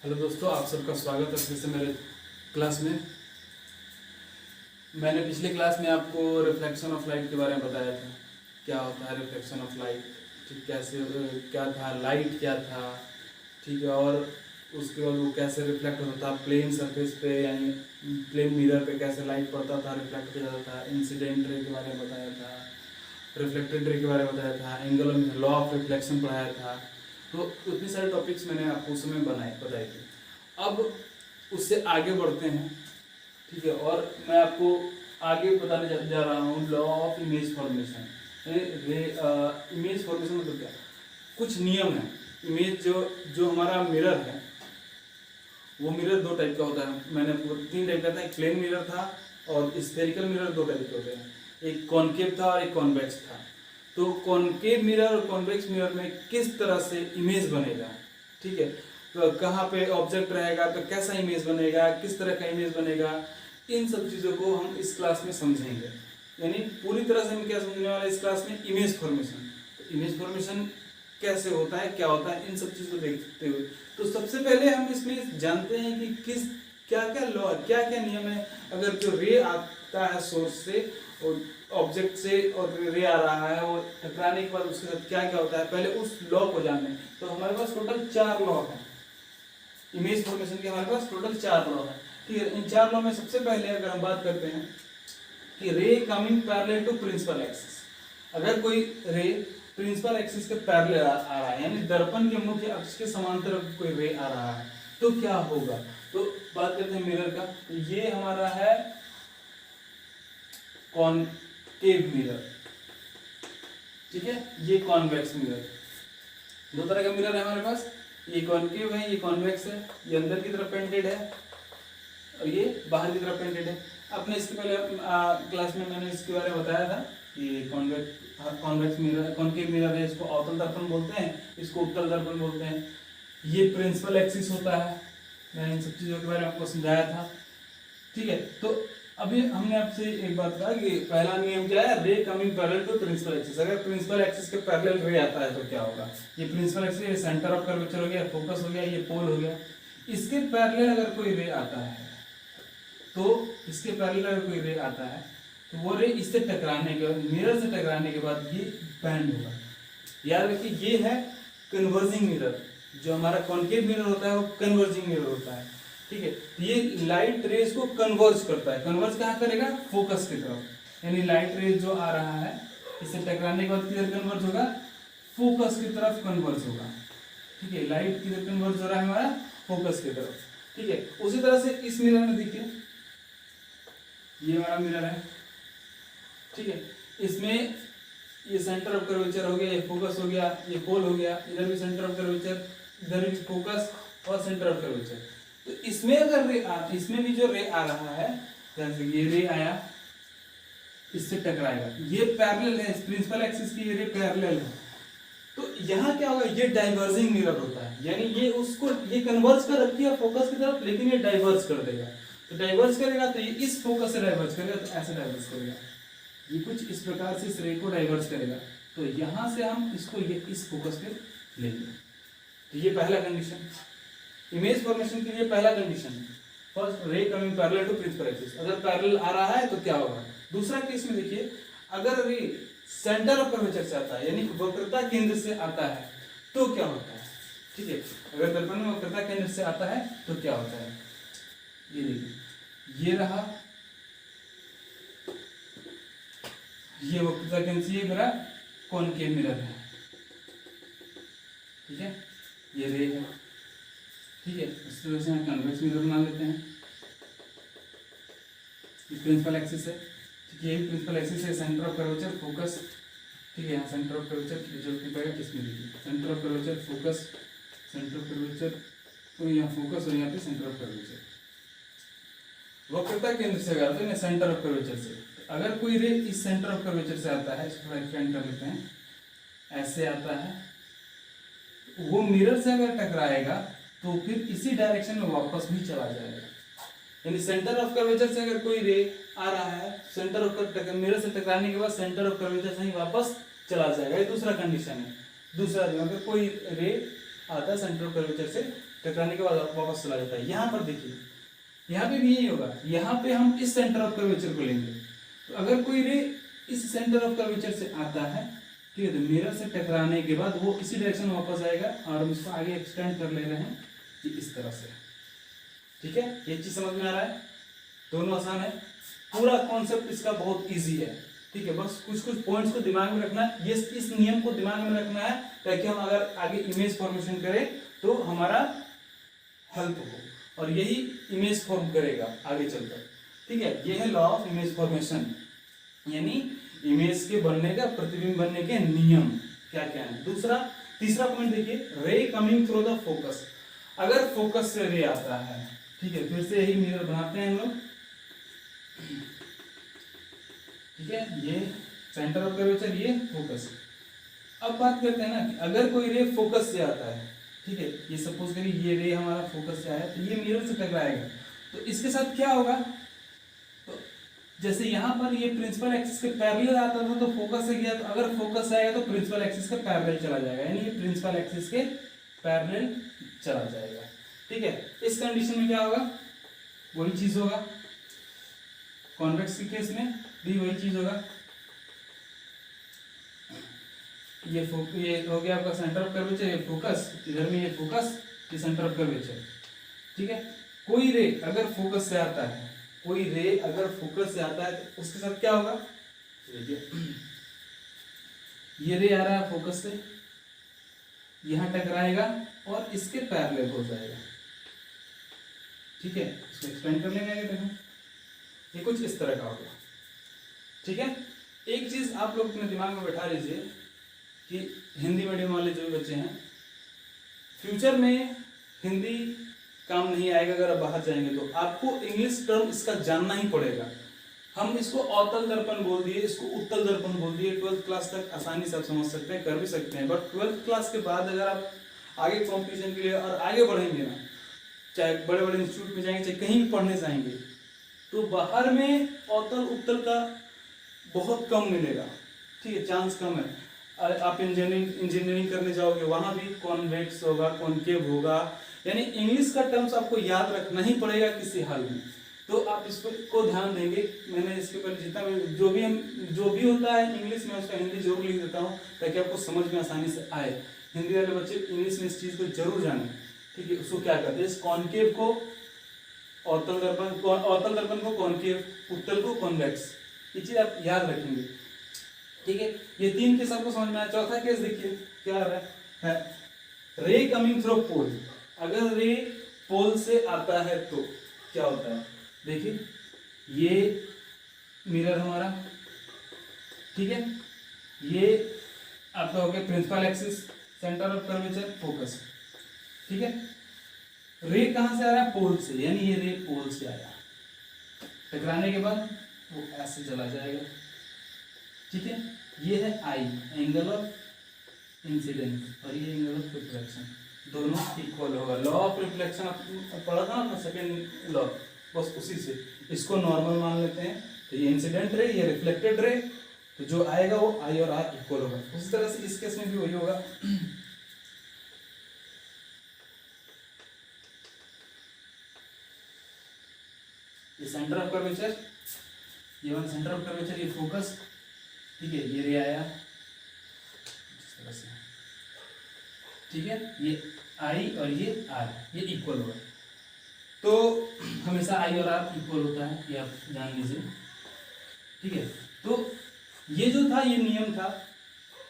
Hello दोस्तों, आप सबका स्वागत है फिर से मेरे क्लास में। मैंने पिछले क्लास में आपको रिफ्लेक्शन ऑफ लाइट के बारे में बताया था। क्या होता है रिफ्लेक्शन ऑफ लाइट, ठीक, कैसे क्या था, लाइट क्या था, ठीक है, और उसके बाद वो कैसे रिफ्लेक्ट होता था प्लेन सरफेस पे, यानी प्लेन मिरर पे कैसे लाइट पड़ता था, रिफ्लेक्ट हो जाता था। इंसिडेंट रे के बारे में बताया था, रिफ्लेक्टेड रे के बारे में बताया था, एंगल लॉ ऑफ रिफ्लेक्शन पढ़ाया था। तो इतने सारे टॉपिक्स मैंने आपको उस समय बताए थे। अब उससे आगे बढ़ते हैं, ठीक है, और मैं आपको आगे बताने जा रहा हूँ law of image formation. Image formation मतलब क्या, कुछ नियम है। इमेज जो हमारा मिरर है, वो मिरर दो टाइप का होता है। मैंने आपको तीन टाइप का था, एक प्लेन मिरर था और स्फेरिकल मिरर, दो टाइप के होते हैं। एक कॉनकेव था और एक कॉन्वेक्स था। तो कॉनकेव मिरर और कॉन्वेक्स मिरर में किस तरह से इमेज बनेगा, ठीक है, तो कहाँ पे ऑब्जेक्ट रहेगा, तो कैसा इमेज बनेगा, किस तरह का इमेज बनेगा, इन सब चीज़ों को हम इस क्लास में समझेंगे। यानी पूरी तरह से हम क्या समझने वाले इस क्लास में, इमेज फॉर्मेशन। तो इमेज फॉर्मेशन कैसे होता है, क्या होता है, इन सब चीज़ को देखते हुए तो सबसे पहले हम इसमें जानते हैं कि किस क्या क्या लॉ, क्या क्या नियम है। अगर जो रे आता है सोर्स से और ऑब्जेक्ट से, और रे आ रहा है और टकराने के बाद उसके साथ क्या क्या होता है, पहले उस लॉ को जाने। तो हमारे पास टोटल 4 लॉ है इमेज फॉर्मेशन के। हमारे पास टोटल 4 लॉ है, ठीक है। इन 4 लॉ में सबसे पहले अगर हम बात करते हैं कि ray coming parallel to principal axis, अगर कोई रे प्रिंसिपल एक्सिस के पैरेलल आ रहा है, यानी दर्पण के मुख्य अक्ष के समांतर कोई रे आ रहा है, तो क्या होगा। तो बात करते हैं मिरर का। ये हमारा है कॉनकेव मिरर, ठीक है, ये कॉन्वेक्स मिरर। दो तरह का मिरर है हमारे पास, ये कॉनकेव है, ये कॉन्वेक्स है। ये अंदर की तरफ पेंटेड है और ये बाहर की तरफ पेंटेड है। आपने इसके पहले क्लास में मैंने इसके बारे में बताया था कि कॉन्वेक्स मिरर, कॉनकेव मिरर है, इसको अवतल दर्पण बोलते हैं, इसको उत्तल दर्पण बोलते हैं। ये प्रिंसिपल एक्सिस होता है, मैंने इन सब चीज़ों के बारे में आपको समझाया था, ठीक है। तो अभी हमने आपसे एक बात कहा कि पहला नियम क्या है, ray coming parallel to principal axis. अगर प्रिंसिपल एक्सिस के पैरेलल रे आता है तो क्या होगा। ये प्रिंसिपल एक्सिस, ये सेंटर ऑफ कर्वेचर हो गया, फोकस हो गया, ये पोल हो गया। इसके पैरेलल अगर कोई रे आता है, तो इसके पैरेलल अगर कोई रे आता है तो वो रे इससे टकराने के बाद, मिरर से टकराने के बाद ये बैंड होगा। याद रखिए, ये है कन्वर्जिंग मिरर। जो हमारा कॉनकेव मिरर होता है वो कन्वर्जिंग मिरर होता है, ठीक है। ये लाइट रेज को कन्वर्ज करता है। कन्वर्ज कहाँ करेगा, फोकस की तरफ। यानी लाइट रेज जो आ रहा है इससे टकराने के बाद किधर कन्वर्ज होगा, फोकस की तरफ कन्वर्ज होगा, ठीक है। लाइट किधर कन्वर्ज हो रहा है, हमारा फोकस की तरफ, ठीक है। उसी तरह से इस मिरर में देखिए, ये हमारा मिरर है, ठीक है। इसमें ये सेंटर ऑफ कर्वेचर हो गया, ये फोकस हो गया, ये पोल हो गया, इधर भी सेंटर ऑफ कर्वेचर, इधर भी फोकस और सेंटर ऑफ कर्वेचर। तो इसमें अगर इसमें भी जो रे आ रहा है, जैसे ये रे आया, इससे टकराएगा, ये पैरेलल है, प्रिंसिपल एक्सिस की ये रे पैरेलल है। तो यहाँ क्या होगा, ये डाइवर्जिंग मिरर होता है, यानी ये उसको ये कन्वर्ज कर रखी है फोकस की तरफ, लेकिन ये डाइवर्ज कर देगा। तो डाइवर्ज करेगा तो ये इस फोकस से डाइवर्ज करेगा, तो ऐसे डाइवर्ज करेगा, ये कुछ इस प्रकार से इस रे को डाइवर्ज करेगा। तो यहां से हम इसको ये इस फोकस पे लेंगे। तो ये पहला कंडीशन इमेज फॉर्मेशन के लिए, पहला condition first, ray coming parallel to principal axis. अगर पैरेलल आ रहा है तो क्या होगा। दूसरा केस में देखिए, अगर रे सेंटर ऑफ कर्वेचर से आता है, यानी वक्रता केंद्र से आता है, तो क्या होता है, ठीक है। अगर दर्पण में वक्रता केंद्र से आता है तो क्या होता है, ये देखिए, ये रहा, ये वक्रता केंद्र से ये मेरा कॉनकेव मिरर है, ठीक है, ये रे है, ठीक है। इस तरह से हम कन्वेक्स मिरर बना लेते हैं। ये प्रिंसिपल एक्सिस है, ठीक है, ये प्रिंसिपल एक्सिस है, सेंटर ऑफ कर्वेचर, फोकस, ठीक है। यहाँ सेंटर ऑफ कर्वेचर जो पाएगा किसमें देखिए, centre of curvature, focus, centre of curvature, तो यहाँ फोकस और यहाँ पे सेंटर ऑफ कर्वेचर। वक्रता केंद्र से अगर आते हैं सेंटर ऑफ कर्वेचर से, अगर कोई रे इस सेंटर ऑफ कर्वेचर से आता है, इसको एक्सटेंड कर लेते हैं, ऐसे आता है, वो मिरर से अगर टकराएगा तो फिर इसी डायरेक्शन में वापस भी चला जाएगा। यानी सेंटर ऑफ कर्वेचर से अगर कोई रे आ रहा है, सेंटर ऑफ मिरर से टकराने के बाद सेंटर ऑफ कर्वेचर से ही वापस चला जाएगा, ये दूसरा कंडीशन है। दूसरा, अगर कोई रे आता है सेंटर ऑफ कर्वेचर से टकराने के बाद वापस चला जाता है। यहाँ पर देखिए, यहाँ पे भी यही होगा, यहाँ पे हम इस सेंटर ऑफ कर्वेचर को लेंगे। तो अगर कोई रे इस सेंटर ऑफ कर्वेचर से आता है, ठीक है, तो मिरर से टकराने के बाद वो इसी डायरेक्शन में वापस आएगा और हम इसको आगे एक्सटेंड कर ले रहे हैं कि इस तरह से। ठीक है, ये चीज समझ में आ रहा है? दोनों आसान है, पूरा कॉन्सेप्ट इसका बहुत इजी है। ठीक है, बस कुछ कुछ पॉइंट्स को दिमाग में रखना है, ये इस नियम को दिमाग में रखना है ताकि हम अगर आगे इमेज फॉर्मेशन करें तो हमारा हेल्प हो और यही इमेज फॉर्म करेगा आगे चलकर। ठीक है, ये है लॉ ऑफ इमेज फॉर्मेशन, यानी इमेज के बनने का, प्रतिबिंब बनने के नियम क्या क्या है। तीसरा पॉइंट देखिए, ray coming through the focus. अगर फोकस से रे आता है, ठीक है, फिर से यही मिरर बनाते हैं हम लोग। ठीक है, ये सेंटर ऑफ कर्वेचर, ये फोकस। अब बात करते हैं ना कि अगर कोई रे फोकस से आता है, ठीक है, ये सपोज करिए ये रे हमारा फोकस से आया, तो ये मिरर से टकराएगा, तो इसके साथ क्या होगा, तो जैसे यहाँ पर ये प्रिंसिपल एक्सिस के पैरेलल आता था तो फोकस से गया, तो अगर फोकस से आएगा तो प्रिंसिपल एक्सिस के पैरेलल चला जाएगा, यानी ये प्रिंसिपल एक्सिस के पैरेलल चला जाएगा। ठीक है, इस कंडीशन में क्या होगा, वही चीज होगा, कॉन्वेक्स के केस में भी वही चीज होगा। ये हो गया आपका सेंटर ऑफ कर्वेचर, ये फोकस, इधर में ये फोकस, ये सेंटर ऑफ कर्वेचर। ठीक है, कोई रे अगर फोकस से आता है, कोई रे अगर फोकस से आता है तो उसके साथ क्या होगा, देखिए ये रे आ रहा है फोकस से, यहां टकराएगा और इसके पैरेलल हो जाएगा। ठीक है, इसको एक्सपेंड कर लेंगे आगे देखो, ये कुछ इस तरह का होगा। ठीक है, एक चीज आप लोग अपने दिमाग में बैठा लीजिए कि हिंदी मीडियम वाले जो बच्चे हैं, फ्यूचर में हिंदी काम नहीं आएगा अगर आप बाहर जाएंगे, तो आपको इंग्लिश टर्म इसका जानना ही पड़ेगा। हम इसको अवतल दर्पण बोल दिए, इसको उत्तल दर्पण बोल दिए, 12th क्लास तक आसानी से आप समझ सकते हैं, कर भी सकते हैं, बट 12th क्लास के बाद अगर आप आगे कॉम्पिटिशन के लिए और आगे बढ़ेंगे ना, चाहे बड़े बड़े इंस्टीट्यूट में जाएंगे, चाहे कहीं भी पढ़ने जाएंगे, तो बाहर में अवतल उत्तल का बहुत कम मिलेगा। ठीक है, चांस कम है। आप इंजीनियरिंग करने जाओगे, वहां भी कॉन्वेक्स होगा, कॉनकेव होगा, यानी इंग्लिश का टर्म्स आपको याद रखना ही पड़ेगा किसी हाल में। तो आप इसको ध्यान देंगे। मैंने इसके ऊपर जितना जो भी होता है इंग्लिश में, उसका हिंदी जरूर लिख देता हूँ ताकि आपको समझ में आसानी से आए। हिंदी वाले बच्चे इंग्लिश में इस चीज को जरूर जाने। ठीक है, उसको क्या कहते हैं, इस कॉनकेव को अवतल दर्पण को कॉनकेव, उत्तल को कॉन्वेक्स, ये चीज आप याद रखेंगे। ठीक है, ये तीन केस आपको समझ में आया। चौथा केस देखिए क्या आ रहा है, रे कमिंग थ्रू पोल। अगर रे पोल से आता है तो क्या होता है, देखिए ये मिरर हमारा, ठीक है, ये आपका हो गया principal axis, centre of curvature, focus. ठीक है, रे कहां से आ रहा है, पोल से, यानी ये रे पोल से आया, टकराने के बाद वो ऐसे चला जाएगा। ठीक है, ये है आई, एंगल ऑफ इंसिडेंस, और ये एंगल ऑफ रिफ्लेक्शन, दोनों इक्वल होगा। लॉ ऑफ रिफ्लेक्शन पढ़ा था ना सेकेंड लॉ, बस उसी से इसको नॉर्मल मान लेते हैं। तो ये इंसिडेंट रे, ये रिफ्लेक्टेड रे, तो जो आएगा वो आई और आर इक्वल होगा। उसी तरह से इस केस में भी वही होगा। ये सेंटर ऑफ कर्वेचर, ये वाला सेंटर ऑफ कर्वेचर, ये फोकस, ठीक है, ये रे आया इस तरह से। ठीक है, ये आई और ये आर, ये इक्वल होगा। तो हमेशा आई और आर इक्वल होता है, ये आप जान लीजिए। ठीक है, तो ये जो था, ये नियम था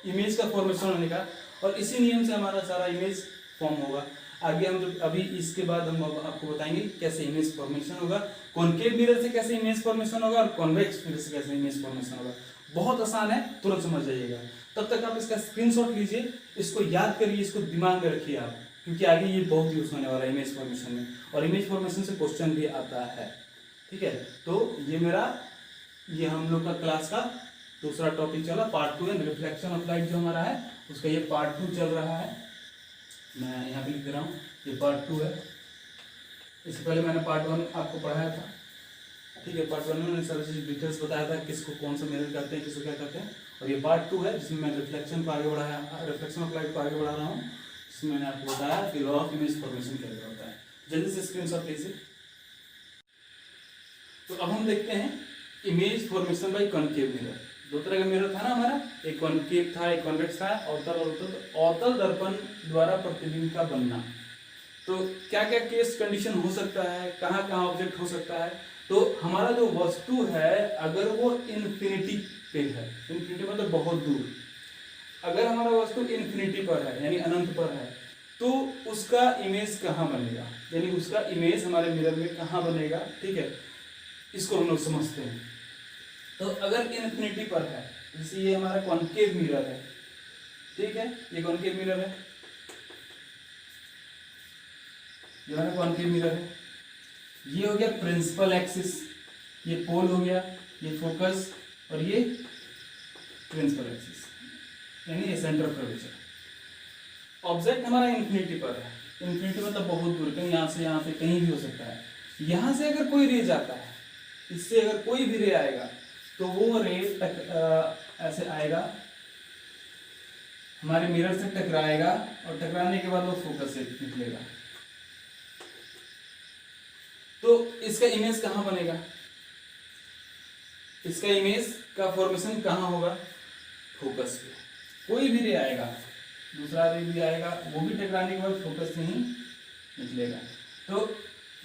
इमेज का फॉर्मेशन होने का, और इसी नियम से हमारा सारा इमेज फॉर्म होगा। आगे हम जब अभी इसके बाद हम आपको बताएंगे कैसे इमेज फॉर्मेशन होगा, कॉनकेव मिरर से कैसे इमेज फॉर्मेशन होगा और कॉन्वेक्स मिरर से कैसे इमेज फॉर्मेशन होगा। बहुत आसान है, तुरंत समझ जाइएगा। तब तक आप इसका स्क्रीनशॉट लीजिए, इसको याद करिए, इसको दिमाग में रखिए आप, क्योंकि आगे ये बहुत यूज होने वाला है इमेज फॉर्मेशन में, और इमेज फॉर्मेशन से क्वेश्चन भी आता है। ठीक है, तो ये हम लोग का क्लास का दूसरा टॉपिक चला, पार्ट 2 है, रिफ्लेक्शन ऑफ लाइट जो हमारा है उसका ये पार्ट 2 चल रहा है। मैं यहाँ पे लिख दे रहा हूँ, ये पार्ट 2 है। इससे पहले मैंने पार्ट 1 आपको पढ़ाया था। ठीक है, पार्ट 1 में मैंने सारी चीज डिटेल्स बताया था, किसको कौन सा मिरर करते हैं, किसको क्या करते हैं, और ये पार्ट 2 है जिसमें मैं रिफ्लेक्शन को आगे बढ़ाया, रिफ्लेक्शन ऑफ लाइट को आगे बढ़ा रहा हूँ। इसमें मैंने आपको बताया कि लॉ ऑफ इमेज फॉर्मेशन क्या होता है। जल्दी से स्क्रीनशॉट लीजिए। तो अब हम देखते हैं image formation by concave mirror. दो तरह का मिरर था ना हमारा, एक कॉनकेव था, एक कॉन्वेक्स था। अवतल दर्पण द्वारा प्रतिबिंब का बनना। तो क्या क्या केस कंडीशन हो सकता है, कहाँ कहाँ ऑब्जेक्ट हो सकता है। तो हमारा जो वस्तु है अगर वो इन्फिनिटी पे है, इन्फिनिटी मतलब बहुत दूर, अगर हमारा वस्तु इन्फिनिटी पर है यानी अनंत पर है, तो उसका इमेज कहाँ बनेगा, यानी उसका इमेज हमारे मिरर में कहाँ बनेगा। ठीक है, इसको हम लोग समझते हैं। तो अगर इन्फिनिटी पर है, जैसे ये हमारा कॉनकेव मिरर है, ठीक है, ये कॉनकेव मिरर है, ये हमारा कॉनकेव मिरर है। ये हो गया प्रिंसिपल एक्सिस, ये पोल हो गया, ये फोकस, और ये प्रिंसिपल एक्सिस यानी ये सेंटर ऑफ कर्वेचर। ऑब्जेक्ट हमारा इन्फिनिटी पर है, इन्फिनिटी मतलब बहुत दूर, कहीं यहाँ से कहीं भी हो सकता है। यहाँ से अगर कोई रे जाता है, इससे अगर कोई भी रे आएगा तो वो रे ऐसे आएगा, हमारे मिरर से टकराएगा, और टकराने के बाद वो फोकस से निकलेगा। तो इसका इमेज कहाँ बनेगा, इसका इमेज का फॉर्मेशन कहाँ होगा, फोकस पे। कोई भी रे आएगा, दूसरा रे भी आएगा, वो भी टकराने के बाद फोकस से ही निकलेगा। तो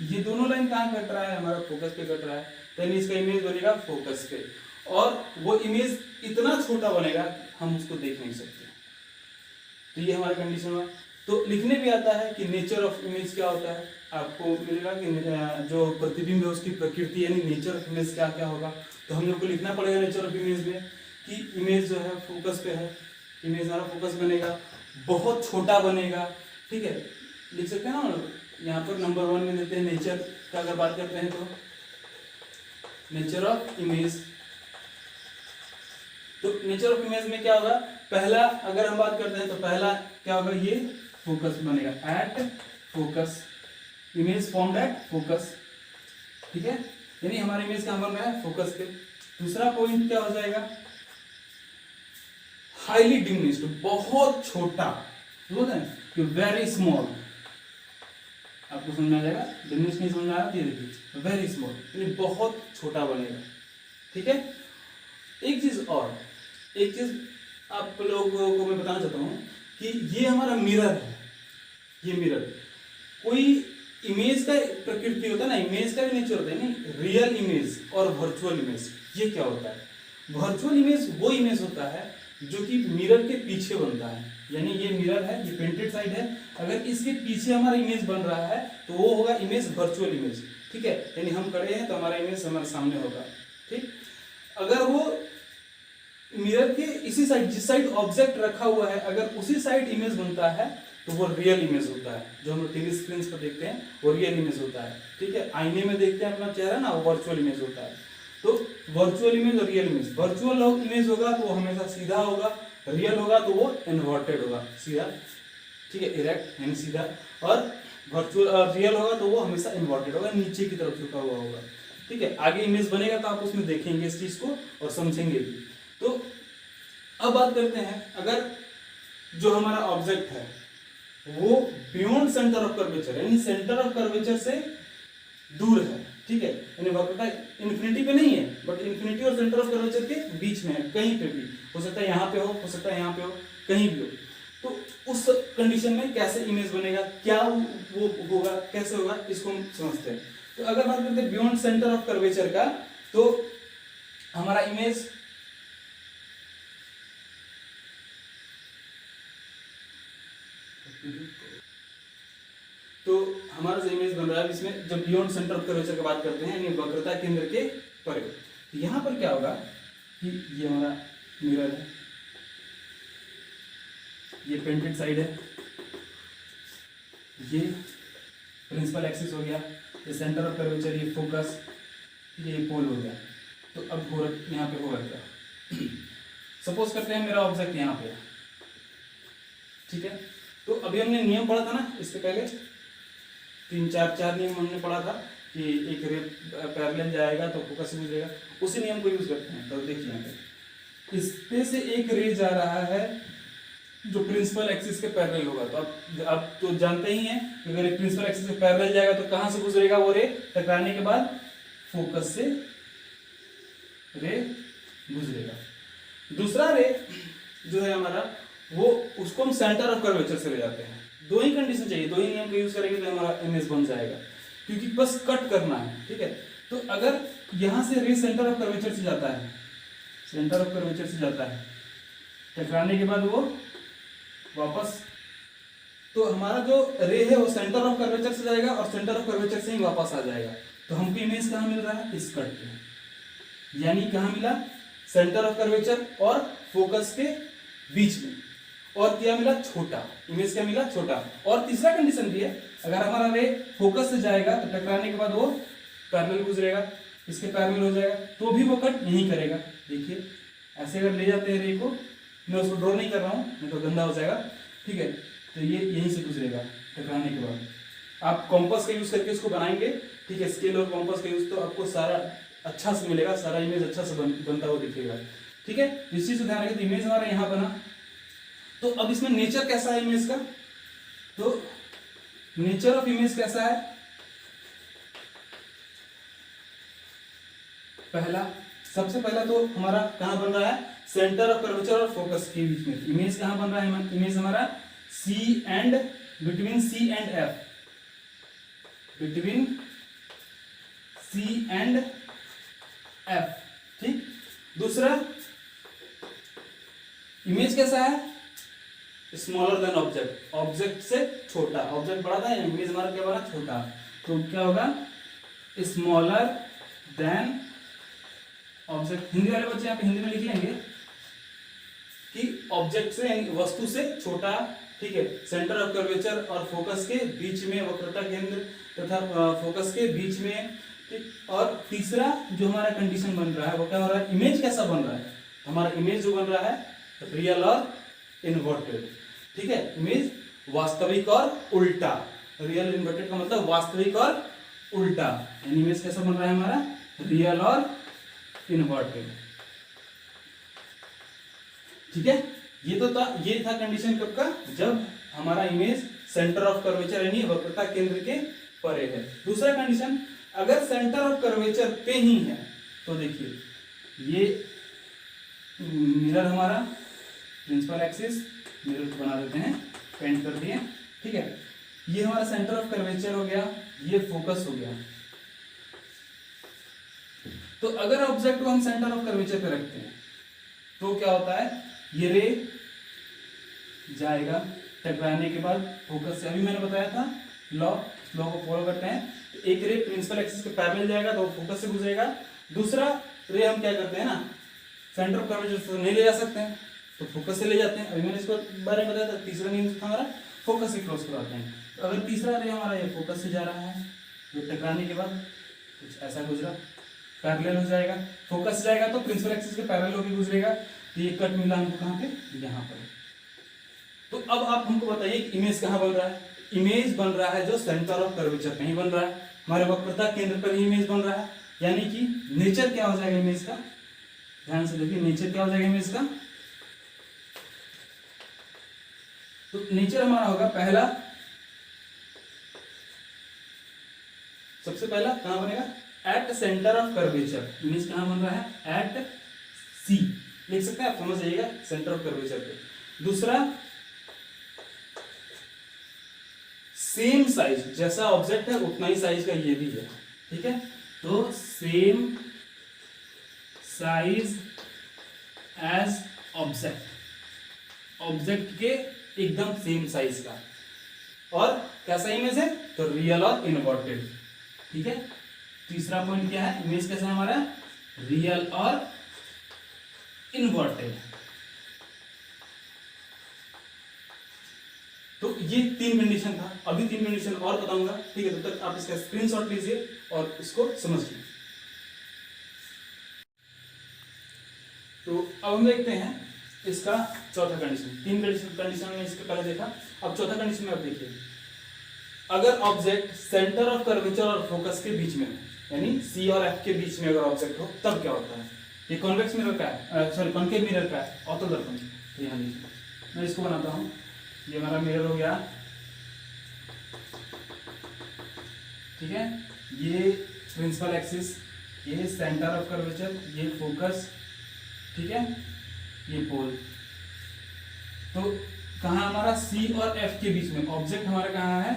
ये दोनों लाइन कहाँ कट रहा है, हमारा फोकस पे कट रहा है, तो इसका इमेज बनेगा फोकस पे, और वो इमेज इतना छोटा बनेगा हम उसको देख नहीं सकते। तो ये हमारा कंडीशन हुआ। तो लिखने भी आता है कि नेचर ऑफ इमेज क्या होता है, आपको मिलेगा कि जो प्रतिबिंब है उसकी प्रकृति यानी नेचर ऑफ इमेज क्या क्या होगा। तो हम लोग को लिखना पड़ेगा नेचर ऑफ इमेज में कि इमेज जो है फोकस पे है, इमेज हमारा फोकस बनेगा, बहुत छोटा बनेगा। ठीक है, लिख सकते हैं ना, यहाँ पर नंबर 1 में देते हैं नेचर का, अगर बात करते हैं तो नेचर ऑफ इमेज। तो नेचर ऑफ इमेज में क्या होगा, पहला अगर हम बात करते हैं तो पहला क्या होगा, ये फोकस बनेगा, at focus, image formed at focus. ठीक है, यानी हमारा इमेज कहां बन रहा है, फोकस पे। दूसरा पॉइंट क्या हो जाएगा, हाईली डिमिनिश्ड, बहुत छोटा, बोलते हैं कि वेरी स्मॉल। आपको समझ में आ जाएगा, डिमिनिश नहीं समझ में आ रहा, ये देखिए वेरी स्मॉल यानी बहुत छोटा बनेगा। ठीक है, एक चीज आप लोगों को मैं बताना चाहता हूं कि ये हमारा मिरर है, ये मिरर कोई इमेज का प्रकृति होता है ना, इमेज का भी नेचर होता है, नहीं रियल इमेज और वर्चुअल इमेज। ये क्या होता है, वर्चुअल इमेज वो इमेज होता है जो कि मिरर के पीछे बनता है, यानी ये मिरर है, ये पेंटेड साइड है, अगर इसके पीछे हमारा इमेज बन रहा है तो वो होगा इमेज वर्चुअल इमेज। ठीक है, यानी हम खड़े हैं तो हमारा इमेज हमारे सामने होगा। ठीक, अगर वो मिरर के इसी साइड, जिस साइड ऑब्जेक्ट रखा हुआ है, अगर उसी साइड इमेज बनता है तो वो रियल इमेज होता है, जो हम टीवी स्क्रीन पर देखते हैं वो रियल इमेज होता है। ठीक है, आईने में देखते हैं अपना चेहरा ना, वो वर्चुअल इमेज होता है। तो वर्चुअल इमेज और रियल इमेज, वर्चुअल इमेज होगा तो वो हमेशा सीधा होगा, रियल होगा तो वो इन्वर्टेड होगा, सीधा। ठीक है, इरेक्ट यानी सीधा, और वर्चुअल रियल होगा तो वो हमेशा इन्वर्टेड होगा, नीचे की तरफ झुका हुआ होगा। ठीक है, आगे इमेज बनेगा तो आप उसमें देखेंगे इस चीज को और समझेंगे भी। तो अब बात करते हैं, अगर जो हमारा ऑब्जेक्ट है वो बियॉन्ड सेंटर ऑफ कर्वेचर यानी सेंटर ऑफ कर्वेचर से दूर है, ठीक है, यानी वक्रता इन्फिनिटी पे नहीं है, बट इन्फिनिटी और सेंटर ऑफ कर्वेचर के बीच में है, कहीं पे भी हो सकता है, यहाँ पे हो सकता है यहाँ पे हो, कहीं भी हो। तो उस कंडीशन में कैसे इमेज बनेगा, क्या वो होगा, कैसे होगा, इसको हम समझते हैं। तो अगर बात करते हैं बियॉन्ड सेंटर ऑफ कर्वेचर का, तो हमारा इमेज तो हमारा जो इमेज बन रहा है इसमें जब बियॉन्ड सेंटर ऑफ कर्वेचर की बात करते हैं यानी वक्रता केंद्र के परे, तो यहां पर क्या होगा कि ये हमारा मिरर है, ये पेंटेड साइड है, ये प्रिंसिपल एक्सिस हो गया, ये सेंटर ऑफ कर्वेचर, ये फोकस, ये पोल हो गया। तो अब हो यहाँ पे होगा क्या, सपोज करते हैं मेरा ऑब्जेक्ट यहाँ पे है, ठीक है, तो अभी हमने नियम पढ़ा था ना, इससे पहले 3-4 नियम हमने पढ़ा था कि एक रे पैरेलल जाएगा तो फोकस में मिलेगा, उसी नियम को यूज करते हैं। तो देखिए यहाँ पे इस पे से एक रे जा रहा है जो प्रिंसिपल एक्सिस के पैरेलल होगा। तो आप तो जानते ही हैं कि अगर प्रिंसिपल एक्सिस के पैरेलल जाएगा तो कहां से गुजरेगा वो रे, टकराने के बाद फोकस से रे गुजरेगा। दूसरा रे जो है हमारा वो उसको हम सेंटर ऑफ कर्वेचर से ले जाते हैं। दो ही कंडीशन चाहिए, दो ही नियम का यूज करेंगे तो हमारा इमेज बन जाएगा, क्योंकि बस कट करना है। ठीक है, तो अगर यहां से रे सेंटर ऑफ कर्वेचर से जाता है, सेंटर ऑफ कर्वेचर से जाता है, टकराने के बाद वो वापस, तो हमारा जो रे है वो सेंटर ऑफ कर्वेचर से जाएगा और सेंटर ऑफ कर्वेचर से ही वापस आ जाएगा। तो हमको इमेज कहां मिल रहा है, इस कट पे, यानी कहां मिला, सेंटर ऑफ कर्वेचर और फोकस के बीच में, और क्या मिला, छोटा, इमेज क्या मिला, छोटा। और तीसरा कंडीशन भी है, अगर हमारा रे फोकस से जाएगा तो टकराने के बाद वो पैरेलल गुजरेगा, इसके पैरेलल हो जाएगा, तो भी वो कट यहीं करेगा। देखिए ऐसे अगर ले जाते हैं रे को, मैं उसको ड्रॉ नहीं कर रहा हूं, नहीं तो गंदा हो जाएगा। ठीक है, तो ये यहीं से गुजरेगा टकराने के बाद। आप कॉम्पास का यूज करके इसको बनाएंगे, ठीक है, स्केल और कॉम्पास का यूज, तो आपको सारा अच्छा से मिलेगा, सारा इमेज अच्छा से बनता हुआ दिखेगा। ठीक है, इस चीज को ध्यान रखें। तो इमेज हमारा यहाँ बना, तो अब इसमें नेचर कैसा है इमेज का, तो नेचर ऑफ इमेज कैसा है, सबसे पहला तो हमारा कहां बन रहा है, सेंटर ऑफ कर्वेचर और फोकस के बीच में। इमेज कहां बन रहा है, इमेज हमारा C and, between C and F, between C and F. ठीक, दूसरा इमेज कैसा है, स्मॉलर देन ऑब्जेक्ट, ऑब्जेक्ट से छोटा, ऑब्जेक्ट बड़ा था, इमेज हमारा क्या बना, छोटा, तो क्या होगा, स्मॉलर देन ऑब्जेक्ट। हिंदी वाले बच्चे यहाँ पे हिंदी में लिख लेंगे कि ऑब्जेक्ट से यानी वस्तु से छोटा। ठीक है, सेंटर ऑफ कर्वेचर और फोकस के बीच में, वक्रता केंद्र तथा फोकस के बीच में। ठीक, और तीसरा जो हमारा कंडीशन बन रहा है वो क्या हो रहा है, इमेज कैसा बन रहा है, हमारा इमेज जो बन रहा है रियल और इन्वर्टेड। ठीक है, इमेज वास्तविक और उल्टा, रियल इन्वर्टेड का मतलब वास्तविक और उल्टा, यानी इमेज कैसा बन रहा है हमारा, रियल और इन्वर्टेड। ठीक है, ये था कंडीशन कब का, जब हमारा इमेज सेंटर ऑफ कर्वेचर यानी वक्रता केंद्र के परे है। दूसरा कंडीशन, अगर सेंटर ऑफ कर्वेचर पे ही है, तो देखिए ये मिरर हमारा प्रिंसिपल एक्सिस, मिरर को बना देते हैं, पेंट कर दिए। ठीक है, ये हमारा सेंटर ऑफ कर्वेचर हो गया, ये फोकस हो गया। तो अगर ऑब्जेक्ट को हम सेंटर ऑफ कर्वेचर पे रखते हैं तो क्या होता है, ये रे जाएगा, टकराने के बाद फोकस से, अभी मैंने बताया था लॉ को फॉलो करते हैं। तो एक रे प्रिंसिपल एक्सिस के पैरेलल जाएगा तो फोकस से गुजरेगा। दूसरा रे हम क्या करते हैं ना, सेंटर ऑफ कर्वेचर से नहीं ले जा सकते हैं तो फोकस से ले जाते हैं, अभी मैंने इसको बारे में बताया था। तीसरा नियम था हमारा, फोकस से क्रॉस कराते हैं। तो अगर तीसरा रे हमारा ये फोकस से जा रहा है, तो टकराने के बाद कुछ ऐसा गुजरा, पैरेलल हो जाएगा, फोकस जाएगा तो प्रिंसिपल एक्सिस के पैरेलल होकर गुजरेगा। तो ये कट मिला हमको कहां पे, यहाँ पर। तो अब आप हमको बताइए कि इमेज कहां बन रहा है, इमेज बन रहा है जो सेंटर ऑफ कर्वेचर पे ही बन रहा है, हमारे वक्रता केंद्र पर ही इमेज बन रहा है। यानी कि नेचर क्या हो जाएगा इमेज का, ध्यान से देखिए, नेचर क्या हो जाएगा इमेज का, तो नेचर हमारा होगा पहला, सबसे पहला कहां बनेगा, at centre of curvature. Image कहां बन रहा है, एट सी लिख सकते हैं आप, समझ जाइएगा, सेंटर ऑफ कर्वेचर पे। दूसरा, सेम साइज, जैसा ऑब्जेक्ट है उतना ही साइज का ये भी है। ठीक है, तो same size as object, object के एकदम सेम साइज का। और कैसा इमेज है, तो रियल और इन्वर्टेड। ठीक है, तीसरा पॉइंट क्या है, इमेज कैसा है हमारा, रियल और इन्वर्टेड। तो ये 3 कंडीशन था, अभी 3 कंडीशन और बताऊंगा। ठीक है, तब तक आप इसका स्क्रीनशॉट लीजिए और इसको समझिए। तो अब हम देखते हैं इसका चौथा कंडीशन। 3 कंडीशन में इसके पहले देखा, अब चौथा कंडीशन में आप देखिए, अगर ऑब्जेक्ट सेंटर ऑफ कर्वेचर और फोकस के बीच में हो, यानी सी और एफ के बीच में अगर ऑब्जेक्ट हो, तब क्या होता है। ये कॉन्वेक्स मिरर का है, सॉरी कॉन्केव मिरर का है, ऑर्थो दर्पण। तो यहाँ देखिए मैं इसको बनाता हूँ, ये हमारा मिरर हो गया, ठीक है, ये प्रिंसिपल एक्सिस, ये सेंटर ऑफ कर्वेचर, ये फोकस, ठीक है, ये पोल। तो कहाँ हमारा सी और एफ के बीच में ऑब्जेक्ट हमारा कहाँ है,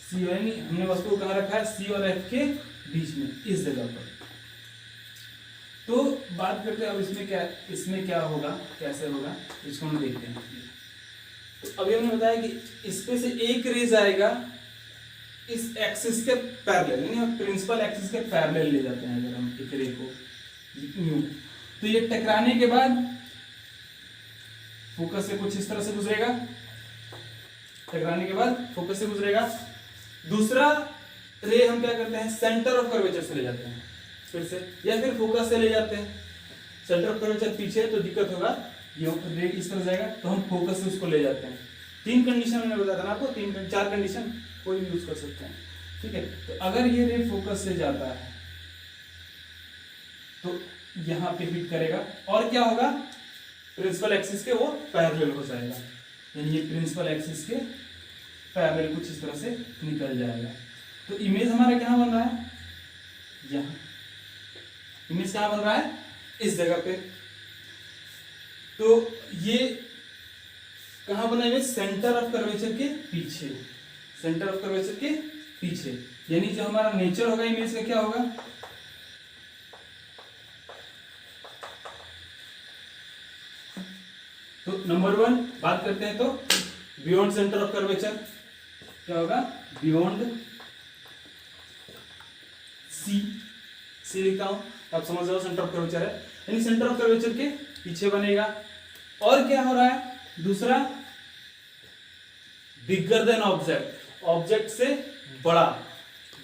सी, यानी हमने वस्तु को कहाँ रखा है, सी और एफ के बीच में, इस जगह पर। तो बात करते हैं अब इसमें क्या होगा, कैसे होगा, इसको हम देखते हैं। तो अभी हमने बताया कि इसमें से एक रेज आएगा इस एक्सिस के पैरेलल, यानी हम प्रिंसिपल एक्सिस के पैरेलल ले जाते हैं अगर हम एक रे को न्यू, तो ये टकराने के बाद फोकस से कुछ इस तरह से गुजरेगा, टकराने के बाद फोकस से गुजरेगा। दूसरा रे हम क्या करते हैं, सेंटर ऑफ कर्वेचर से ले जाते हैं फिर से, या फिर फोकस से ले जाते हैं। सेंटर ऑफ कर्वेचर पीछे है तो दिक्कत होगा, ये रे इस तरह जाएगा, तो हम फोकस से उसको ले जाते हैं। 3 कंडीशन मैंने बताया था ना आपको, 4 कंडीशन कोई भी यूज कर सकते हैं, ठीक है। तो अगर ये रे फोकस से जाता है तो यहाँ पे हिट करेगा और क्या होगा, प्रिंसिपल एक्सिस के वो पैरेलल हो जाएगा, यानी ये प्रिंसिपल एक्सिस के पैरेलल कुछ इस तरह से निकल जाएगा। तो इमेज हमारा क्या बन रहा है, यहाँ इमेज क्या बन रहा है, इस जगह पे। तो ये कहां बना इमेज, सेंटर ऑफ कर्वेचर के पीछे, सेंटर ऑफ कर्वेचर के पीछे, यानी जो हमारा नेचर होगा इमेज का क्या होगा, तो नंबर 1 बात करते हैं तो बियॉन्ड सेंटर ऑफ कर्वेचर क्या होगा, बियॉन्ड सी लिखता हूं, आप समझ जाओ सेंटर ऑफ कर्वेचर है, यानी सेंटर ऑफ कर्वेचर के पीछे बनेगा। और क्या हो रहा है, दूसरा बिगर देन ऑब्जेक्ट, ऑब्जेक्ट से बड़ा,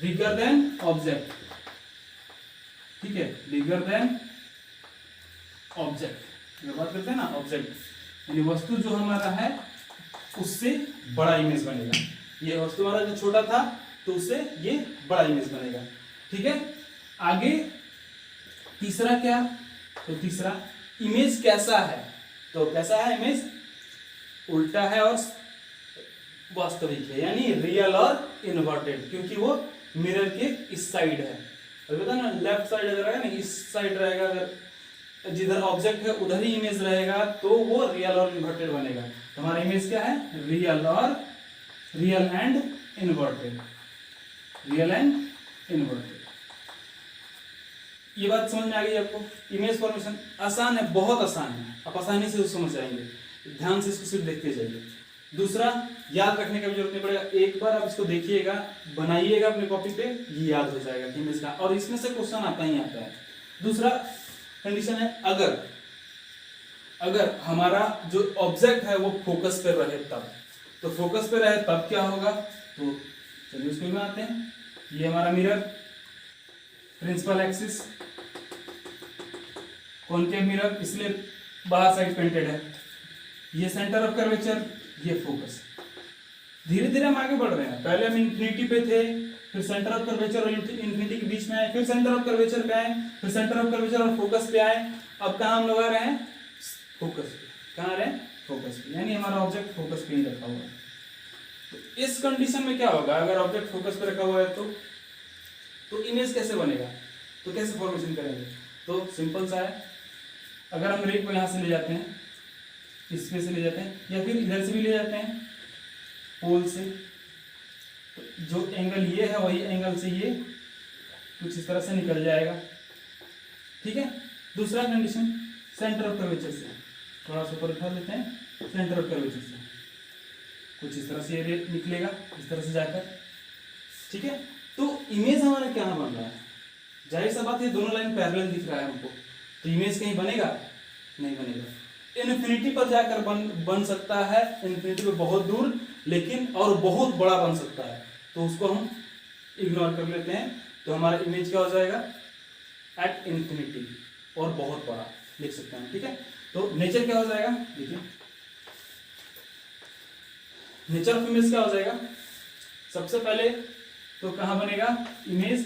बिगर देन ऑब्जेक्ट, ठीक है, बिगर देन ऑब्जेक्ट, बात करते हैं ना ऑब्जेक्ट, यानी वस्तु जो हमारा है उससे बड़ा इमेज बनेगा। ये वस्तु हमारा जो छोटा था तो उससे ये बड़ा इमेज बनेगा, ठीक है। आगे तीसरा क्या, तो तीसरा इमेज कैसा है, तो कैसा है इमेज, उल्टा है और वास्तविक है, यानी रियल और इन्वर्टेड, क्योंकि वो मिरर के इस साइड है। अभी बता ना, लेफ्ट साइड अगर रहेगा ना, इस साइड रहेगा, अगर जिधर ऑब्जेक्ट है उधर ही इमेज रहेगा तो वो रियल और इन्वर्टेड बनेगा। तो हमारा इमेज क्या है, real and inverted, real and inverted. ये बात समझ में आ गई आपको। इमेज फॉर्मेशन आसान है, बहुत आसान है, आप आसानी से समझ जाएंगे, ध्यान से इसको सिर्फ देखते जाइए। दूसरा, याद रखने का भी जरूरत नहीं पड़ेगा, एक बार आप इसको देखिएगा, बनाइएगा अपने कॉपी पे, ये याद हो जाएगा कि इमेज का, और इसमें से क्वेश्चन आता ही आता है। दूसरा कंडीशन है, अगर हमारा जो ऑब्जेक्ट है वो फोकस पे रहे तब, तो फोकस पे रहे तब क्या होगा, तो चलिए उसको भी बनाते हैं। ये हमारा mirror, principal axis, concave mirror, इसलिए बाहर साइड पेंटेड है। ये सेंटर ऑफ कर्वेचर, ये फोकस। धीरे धीरे हम आगे बढ़ रहे हैं, पहले हम इन्फिनिटी पे थे, फिर सेंटर ऑफ कर्वेचर और इन्फिनिटी के बीच में आए, फिर सेंटर ऑफ कर्वेचर पे आए, फिर सेंटर ऑफ कर्वेचर और फोकस पे आए। अब कहाँ हम लोग आ रहे हैं, फोकस पे। कहाँ आ रहे हैं, फोकस पे, यानी हमारा ऑब्जेक्ट फोकस पे ही रखा हुआ है। तो इस कंडीशन में क्या होगा, अगर ऑब्जेक्ट फोकस पे रखा हुआ है तो इमेज कैसे बनेगा, तो कैसे फॉर्मेशन करेंगे, तो सिंपल सा है। अगर हम रे को यहाँ से ले जाते हैं, इस पे से ले जाते हैं, या फिर इधर से भी ले जाते हैं, पोल से, तो जो एंगल ये है वही एंगल से ये कुछ इस तरह से निकल जाएगा, ठीक है। दूसरा कंडीशन, सेंटर ऑफ कर्वेचर से, थोड़ा सा ऊपर उठा लेते हैं, सेंटर ऑफ कर्वेचर से कुछ इस तरह से ये रे निकलेगा, इस तरह से जाकर, ठीक है। तो इमेज हमारा क्या बन रहा है, जाहिर सा बात है दोनों लाइन पैरेलल दिख रहा है हमको, तो इमेज कहीं बनेगा, नहीं बनेगा। इन्फिनिटी पर जाकर बन सकता है, इन्फिनिटी पे बहुत दूर, लेकिन और बहुत बड़ा बन सकता है, तो उसको हम इग्नोर कर लेते हैं। तो हमारा इमेज क्या हो जाएगा, एट इन्फिनिटी, और बहुत बड़ा लिख सकते हैं, ठीक है। तो नेचर क्या हो जाएगा, देखिए नेचर ऑफ इमेज क्या हो जाएगा, सबसे पहले तो कहां बनेगा इमेज,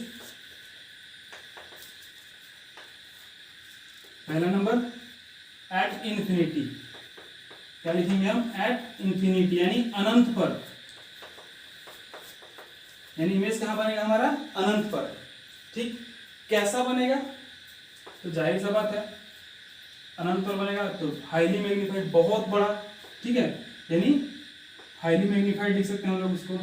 पहला नंबर एट इन्फिनिटी, क्या लिखेंगे हम, एट इंफिनिटी यानी अनंत पर, यानी इमेज कहां बनेगा हमारा, अनंत पर। ठीक, कैसा बनेगा, तो जाहिर सा बात है अनंत पर बनेगा तो हाईली मैग्नीफाइड, बहुत बड़ा। ठीक है, यानी हाईली मैग्नीफाइड लिख सकते हैं हम लोग उसको।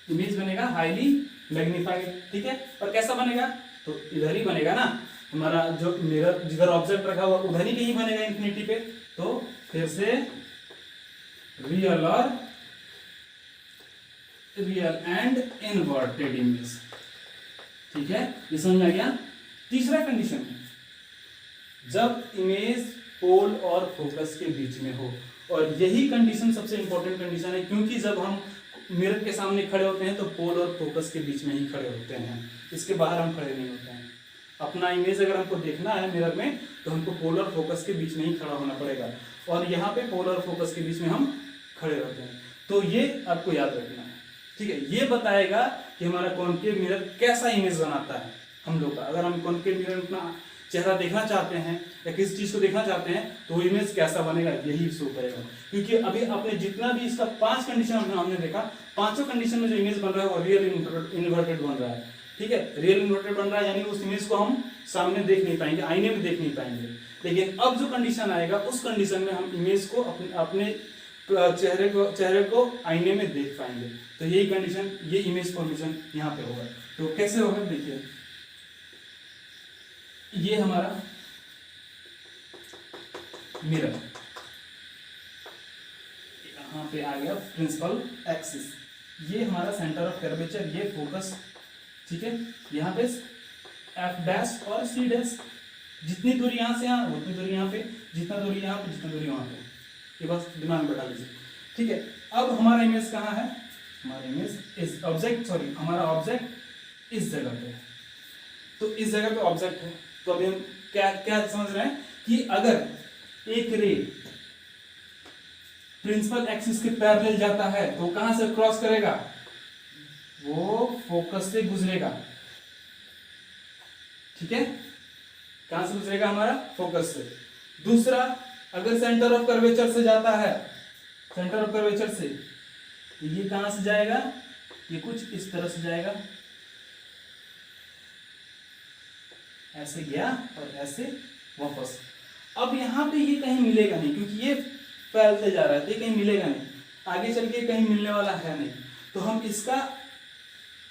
इमेज बनेगा हाईली मैग्नीफाइड। ठीक है, और कैसा बनेगा, तो इधर ही बनेगा ना हमारा जो मिरर, जिधर ऑब्जेक्ट रखा हुआ उधर ही कहीं बनेगा इंफिनिटी पे। तो फिर से रियल और रियल एंड इनवर्टेड इमेज। ठीक है, ये समझ में आ गया। तीसरा कंडीशन है जब इमेज पोल और फोकस के बीच में हो, और यही कंडीशन सबसे इंपॉर्टेंट कंडीशन है, क्योंकि जब हम मिरर के सामने खड़े होते हैं तो पोल और फोकस के बीच में ही खड़े होते हैं, इसके बाहर हम खड़े नहीं होते हैं। अपना इमेज अगर हमको देखना है मिरर में तो हमको पोल और फोकस के बीच में ही खड़ा होना पड़ेगा, और यहाँ पे पोल और फोकस के बीच में हम खड़े होते हैं। तो ये आपको याद रखना है। ठीक है, ये बताएगा कि हमारा कॉनकेव मिरर कैसा इमेज बनाता है हम लोग का। अगर हम कॉनकेव मिरर में अपना चेहरा देखना चाहते हैं या किसी चीज को देखना चाहते हैं तो वो इमेज कैसा बनेगा, यही शो करेगा। क्योंकि अभी आपने जितना भी इसका 5 कंडीशन हमने देखा, पांचों कंडीशन में जो इमेज बन रहा है वो रियल इन्वर्टेड बन रहा है। ठीक है, रियल इन्वर्टेड बन रहा है, यानी उस इमेज को हम सामने देख नहीं पाएंगे, आईने में देख नहीं पाएंगे। लेकिन अब जो कंडीशन आएगा उस कंडीशन में हम इमेज को अपने चेहरे को आईने में देख पाएंगे। तो यही कंडीशन, ये इमेज फॉर्मेशन यहाँ पे होगा। तो कैसे होगा देखिए, ये हमारा मिरर, यहाँ पे आ गया प्रिंसिपल एक्सिस, ये हमारा सेंटर ऑफ कर्वेचर, ये फोकस। ठीक है, यहाँ पे एफ डैश और सी डैश, जितनी दूरी यहाँ से यहाँ उतनी दूरी यहाँ पे, जितना दूरी यहाँ पे जितना दूरी वहाँ पे, ये बस दिमाग में बैठा लीजिए। ठीक है, अब हमारा इमेज कहाँ है, हमारा इमेज इस ऑब्जेक्ट, सॉरी हमारा ऑब्जेक्ट इस जगह पे है। तो इस जगह पे ऑब्जेक्ट है, तो अभी हम क्या क्या समझ रहे हैं कि अगर एक रे प्रिंसिपल एक्सिस के पैरेलल जाता है तो कहां से क्रॉस करेगा, वो फोकस से गुजरेगा। ठीक है, कहां से गुजरेगा, हमारा फोकस से। दूसरा, अगर सेंटर ऑफ कर्वेचर से जाता है, सेंटर ऑफ कर्वेचर से, तो ये कहां से जाएगा, ये कुछ इस तरह से जाएगा, ऐसे गया और ऐसे वापस। अब यहां पे ये कहीं मिलेगा नहीं, क्योंकि ये फैलते जा रहा है, तो ये कहीं मिलेगा नहीं, आगे चल के कहीं मिलने वाला है नहीं। तो हम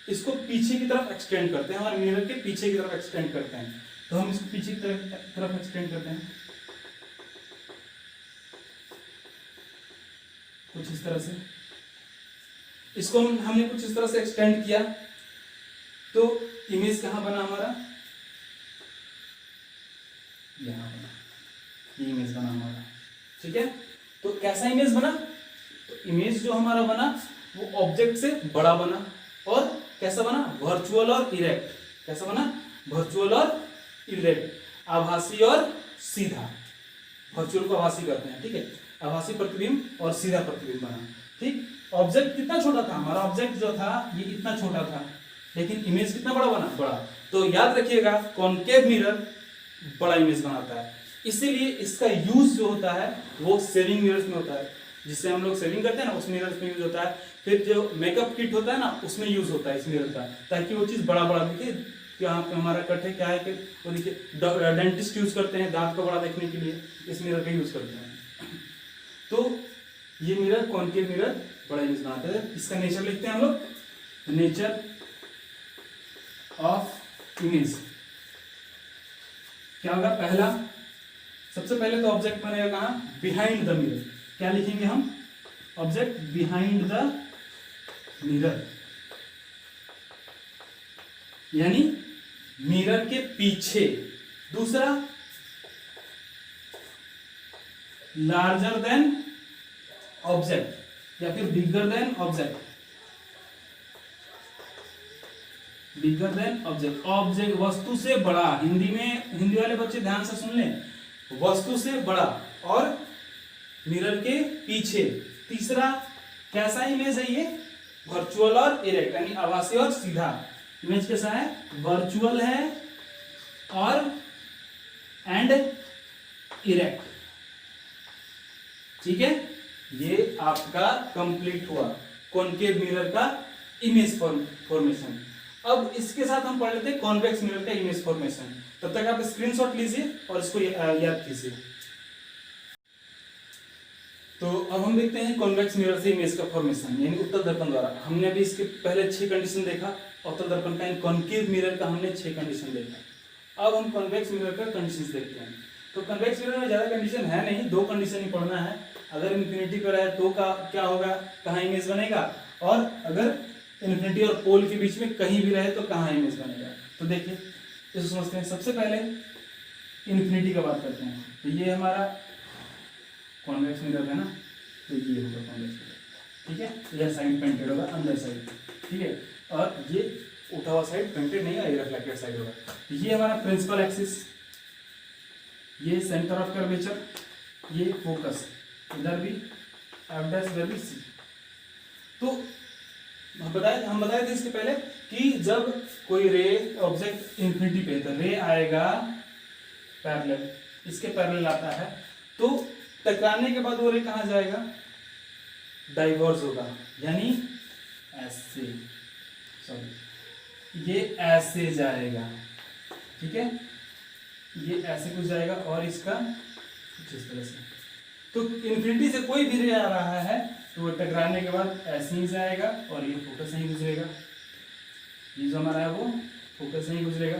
इसको पीछे की तरफ एक्सटेंड करते हैं, हमारे मिरर के पीछे की तरफ एक्सटेंड करते हैं। तो हम इसको पीछे की तरफ एक्सटेंड करते हैं कुछ इस तरह से। इसको हमने कुछ इस तरह से एक्सटेंड किया तो इमेज कहां बना हमारा, यहां बना, ये इमेज बना हमारा। ठीक है, तो कैसा इमेज बना, तो इमेज जो हमारा बना वो ऑब्जेक्ट से बड़ा बना, और कैसा बना, वर्चुअल और इरेक्ट। कैसा बना, वर्चुअल और इरेक्ट, आभासी और सीधा। वर्चुअल को आभासी करते हैं, ठीक है, आभासी प्रतिबिंब और सीधा प्रतिबिंब बना। ठीक, ऑब्जेक्ट कितना छोटा था, हमारा ऑब्जेक्ट जो था ये इतना छोटा था, लेकिन इमेज कितना बड़ा बना, बड़ा। तो याद रखिएगा कॉनकेव मिरर बड़ा इमेज बनाता है, इसीलिए इसका यूज जो होता है वो सेविंग मिरर्स में होता है, जिससे हम लोग सेविंग करते हैं ना, उस मिरर्स में यूज होता है। फिर जो मेकअप किट होता है ना, उसमें यूज होता है इस मिरर का, ताकि वो चीज बड़ा बड़ा दिखे। यहाँ पे हमारा कट है, क्या है कि वो देखिए डेंटिस्ट यूज करते हैं दांत को बड़ा देखने के लिए, इस मिरर का यूज करते हैं। तो ये मिरर कॉनकेव मिरर बड़ा इमेज बनाता है। इसका नेचर लिखते हैं हम लोग, नेचर ऑफ इमेज क्या होगा, पहला सबसे पहले तो ऑब्जेक्ट बनेगा कहां, बिहाइंड द मिरर। क्या लिखेंगे हम, ऑब्जेक्ट बिहाइंड द मिरर, यानी मिरर के पीछे। दूसरा, लार्जर देन ऑब्जेक्ट या फिर bigger than object, bigger than object, object वस्तु से बड़ा। हिंदी वाले बच्चे ध्यान से सुन लें, वस्तु से बड़ा और मिरर के पीछे। तीसरा, कैसा इमेज है ये, वर्चुअल और इरेक्ट, यानी आभासी और सीधा। इमेज कैसा है, वर्चुअल है और एंड इरेक्ट। ठीक है, ये आपका कंप्लीट हुआ कॉनकेव मिरर का इमेज फॉर्मेशन। अब इसके साथ हम पढ़ लेते हैं कॉन्वेक्स मिरर का इमेज फॉर्मेशन। तब तक आप स्क्रीनशॉट लीजिए और इसको याद कीजिए। तो अब हम देखते हैं कॉन्वेक्स मिरर से इमेज का फॉर्मेशन, यानी उत्तल दर्पण द्वारा। हमने अभी इसके पहले 6 कंडीशन देखा, उत्तल दर्पण का, कॉन्केव मिरर का हमने 6 कंडीशन देखा। अब हम कॉन्वेक्स मिरर का कंडीशंस देखते हैं। तो कॉन्वेक्स मिरर में ज्यादा कंडीशन है नहीं, 2 कंडीशन ही पढ़ना है। अगर इन्फिनिटी पर है तो क्या होगा, कहाँ इमेज बनेगा, और अगर इन्फिनिटी और पोल के बीच में कहीं भी रहे तो कहाँ इमेज बनेगा। तो देखिए इसको समझते हैं। सबसे पहले इन्फिनिटी का बात करते हैं। तो ये हमारा कॉन्वेक्स मिरर है ना, तो ये होगा कॉन्वेक्स मिरर। ठीक है, यह साइड पेंटेड होगा, अंदर साइड। ठीक है, और ये उठा हुआ साइड पेंटेड नहीं होगा, ये रिफ्लेक्टेड साइड होगा। ये हमारा प्रिंसिपल एक्सिस, ये सेंटर ऑफ कर्वेचर, ये फोकस, इधर भी एफ डैश, इधर भी सी। तो हम बताए थे इसके पहले कि जब कोई रे ऑब्जेक्ट इंफिनिटी पे है तो रे आएगा पैरेलल, इसके पैरेलल आता है, तो टकराने के बाद वो रे कहाँ जाएगा, डाइवर्ज होगा, यानी ऐसे, सॉरी ये ऐसे जाएगा। ठीक है, ये ऐसे कुछ जाएगा और इसका कुछ इस तरह से। तो इन्फिनिटी से कोई भी रे आ रहा है तो वो टकराने के बाद ऐसे ही जाएगा और ये फोकस नहीं गुजरेगा, ये जो हमारा है वो फोकस नहीं गुजरेगा।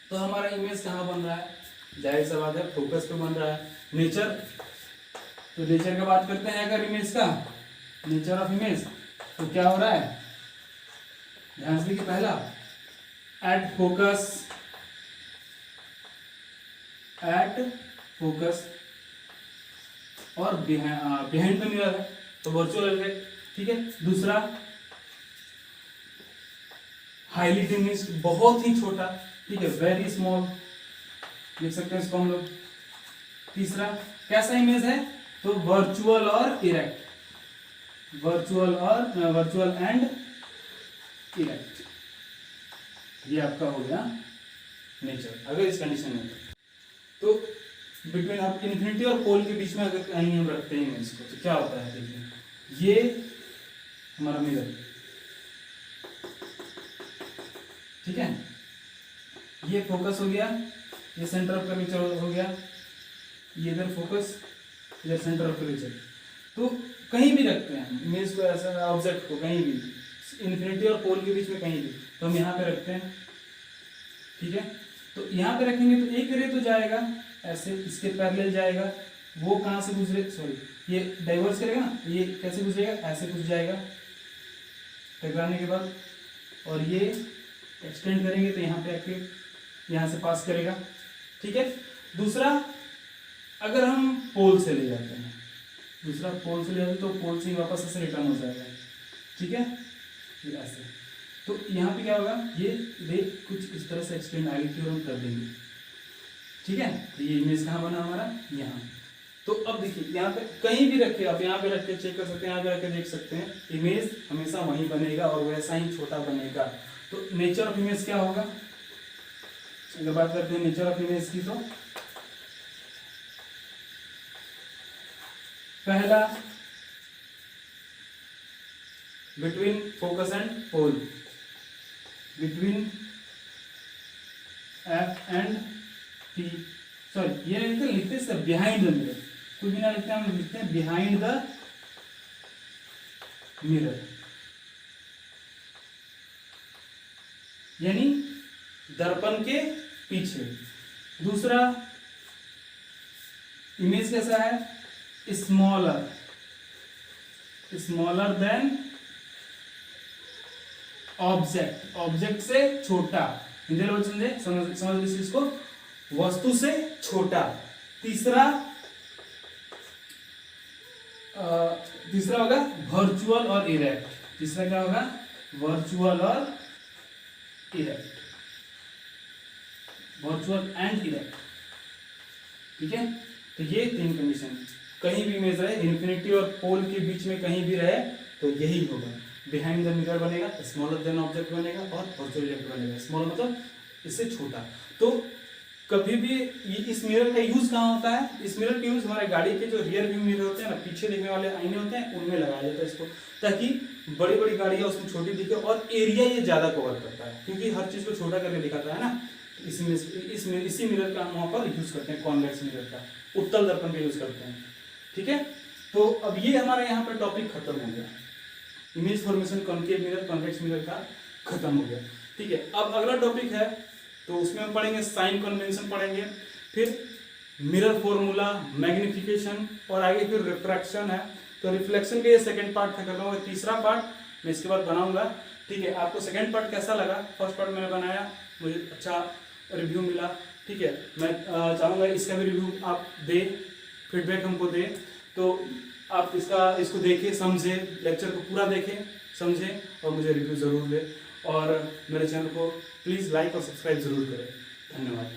तो हमारा इमेज कहाँ बन रहा है, जाहिर सा बात है फोकस पे बन रहा है। नेचर, तो नेचर का बात करते हैं अगर इमेज का, नेचर ऑफ इमेज, तो क्या हो रहा है, ध्यान से देखिए। पहला एट फोकस और बिहाइंड द मिरर है, तो वर्चुअल इफेक्ट। ठीक है, दूसरा हाईली डिमिनिश्ड, बहुत ही छोटा। ठीक है, वेरी स्मॉल, लिख सकते हैं इसको हम लोग। तीसरा कैसा इमेज है, तो वर्चुअल और इरेक्ट, वर्चुअल एंड इरेक्ट, ये आपका हो गया नेचर अगर इस कंडीशन में। तो बिटवीन आप इन्फिनिटी और पोल के बीच में अगर कहीं हम रखते हैं इमेज को, तो क्या होता है, देखिए ये हमारा मिरर, ठीक है, ये फोकस हो गया, ये सेंटर ऑफ कर्वेचर हो गया, ये इधर फोकस, इधर सेंटर ऑफ कर्वेचर। तो कहीं भी रखते हैं इमेज को, ऐसा ऑब्जेक्ट को कहीं भी, इन्फिनिटी और पोल के बीच में कहीं भी, तो हम यहाँ पे रखते हैं। ठीक है, तो यहाँ पे रखेंगे तो एक रे तो जाएगा ऐसे, इसके पैरेलल जाएगा, वो कहाँ से गुजरे, सॉरी ये डाइवर्स करेगा ना, ये कैसे गुजरेगा, ऐसे कुछ जाएगा टकराने के बाद, और ये एक्सटेंड करेंगे तो यहाँ पे आके यहाँ से पास करेगा। ठीक है, दूसरा अगर हम पोल से ले जाते हैं, दूसरा पोल से ले जाते तो पोल से ही वापस ऐसे रिटर्न हो जाएगा। ठीक है, ये ऐसे, तो यहाँ पे क्या होगा, ये रे कुछ इस तरह से एक्सटेंड आगे की ओर हम कर देंगे। ठीक है, तो ये इमेज कहाँ बना हमारा, यहाँ। तो अब देखिए यहाँ पे कहीं भी रखे, आप यहाँ पे रख के चेक कर सकते हैं, यहाँ पे रख के देख सकते हैं, इमेज हमेशा वहीं बनेगा और वैसा ही छोटा बनेगा। तो नेचर ऑफ इमेज क्या होगा, अगर बात करते हैं नेचर ऑफ इमेज की, तो पहला between focus and pole, between F and P, sorry ये लिखते हैं सर बिहाइंड द मिरर, कुछ भी ना लिखते हैं, हम लिखते हैं बिहाइंड द मिरर, यानी दर्पण के पीछे। दूसरा इमेज कैसा है, स्मॉलर देन ऑब्जेक्ट, ऑब्जेक्ट से छोटा, समझ इस चीज को, वस्तु से छोटा। तीसरा होगा वर्चुअल और इरेक्ट, तीसरा क्या होगा, वर्चुअल और इरेक्ट, वर्चुअल एंड इरेक्ट। ठीक है, तो ये 3 कंडीशन, कहीं भी इमेज रहे, इन्फिनिटी और पोल के बीच में कहीं भी रहे तो यही होगा, बिहाइंड द मिरर बनेगा, स्मॉलर देन ऑब्जेक्ट बनेगा और वर्चुअल इरेक्ट बनेगा। स्मॉल मतलब इससे छोटा। तो कभी भी इस मिरर का यूज कहाँ होता है, इस मिरर का यूज हमारे गाड़ी के जो रियर व्यू मिरर होते हैं ना, पीछे देखने वाले आईने होते हैं, उनमें लगाया जाता है इसको, ताकि बड़ी बड़ी गाड़ियाँ उसमें छोटी दिखे और एरिया ये ज्यादा कवर करता है, क्योंकि हर चीज को छोटा करके दिखाता है ना। इसी मिरर का हम वहाँ पर यूज करते हैं, कॉन्वेक्स मिरर का, उत्तल दर्पण का यूज करते हैं। ठीक है, तो अब ये हमारे यहाँ पर टॉपिक खत्म हो गया, image formation concave mirror convex mirror का खत्म हो गया। ठीक है, अब अगला टॉपिक है, तो उसमें हम पढ़ेंगे साइन कन्वेंशन पढ़ेंगे, फिर मिरर फॉर्मूला, मैग्निफिकेशन और आगे फिर रिफ्रैक्शन है। तो रिफ्लेक्शन का ये सेकंड पार्ट था, कर रहा हूँ, तीसरा पार्ट मैं इसके बाद बनाऊंगा। ठीक है, आपको सेकंड पार्ट कैसा लगा? फर्स्ट पार्ट मैंने बनाया, मुझे अच्छा रिव्यू मिला। ठीक है, मैं चाहूँगा इसका भी रिव्यू आप दे, फीडबैक हमको दे, तो आप इसको देखें, समझे, लेक्चर को पूरा देखें, समझें और मुझे रिव्यू ज़रूर दें, और मेरे चैनल को प्लीज़ लाइक और सब्सक्राइब ज़रूर करें। धन्यवाद।